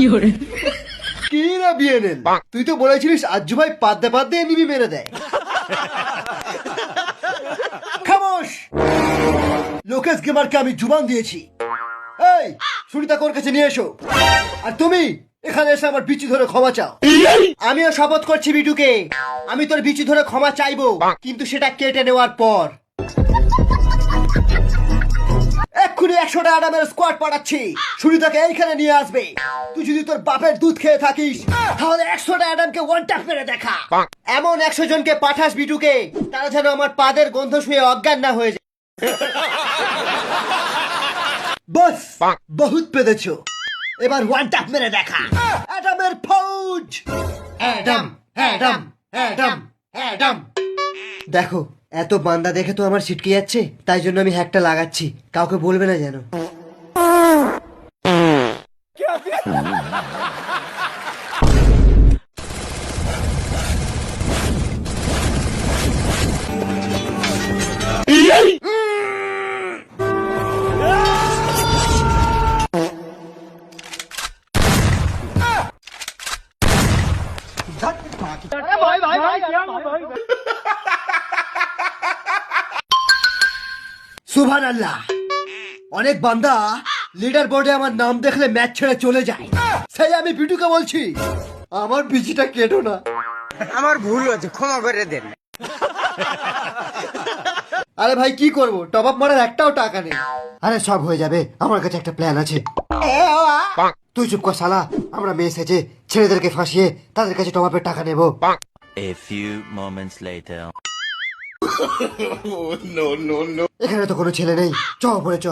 কি না বিএনএল, তুই তো বলেছিলিস আজ্জু ভাই পাদ্দে পাদ্দে নিবি মেরে দেয়। খামোশ, লোকেশ গেমারকে আমি জুবান দিয়েছি। এই সুনিতা কোর কাছে নিয়ে এসো। আর তুমি এখানে এসে আমার বিচি ধরে ক্ষমা চাও। আমিও শপথ করছি বিটুকে, আমি তোর বিচি ধরে ক্ষমা চাইবো, কিন্তু সেটা কেটে নেওয়ার পর। এক্ষুনি 100টা অ্যাডামের স্কোয়াড পাঠাচ্ছি, সুনিতাকে এইখানে নিয়ে আসবে। তুই যদি তোর বাপের দুধ খেয়ে থাকিস তাহলে 100টা অ্যাডামকে ওয়ান ট্যাপ মেরে দেখা। এমন 100 জনকে পাঠাস বিটুকে, তারা যেন আমার পাদের গন্ধ শুয়ে অজ্ঞান না হয়ে যায়। বস বহুত পেদেছো, এবার ওয়ান ট্যাপ মেরে দেখা। অ্যাডামের ফৌজ, অ্যাডাম অ্যাডাম অ্যাডাম অ্যাডাম। দেখো এত বান্দা দেখে তো আমার ছিটকে যাচ্ছে, তাই জন্য আমি হ্যাকটা লাগাচ্ছি, কাউকে বলবে না যেন। সুবহানাল্লাহ, অনেক বান্দা লিডার বোর্ডে আমার নাম দেখলে ম্যাচ ছেড়ে চলে যায়, সেই আমি বিটুকে বলছি আমার বিচিটা কেটো না। আমার ভুল হয়েছে, ক্ষমা করে দেন। আরে ভাই কি করব, টপ আপ মারার একটাও টাকা নেই। আরে সব হয়ে যাবে, আমার কাছে একটা প্ল্যান আছে। তুই চুপ কর শালা, আমরা মেয়ে সেজে ছেলেদেরকে ফাঁসিয়ে তাদের কাছে টপ আপের টাকা নেবো। A few moments later. এখানে তো কোনো ছেলে নেই, চ পরে চ।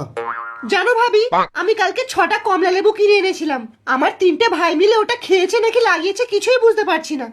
জানো ভাবি, আমি কালকে 6টা কমলা লেবু কিনে এনেছিলাম। আমার 3টে ভাই মিলে ওটা খেয়েছে নাকি লাগিয়েছে কিছুই বুঝতে পারছি না।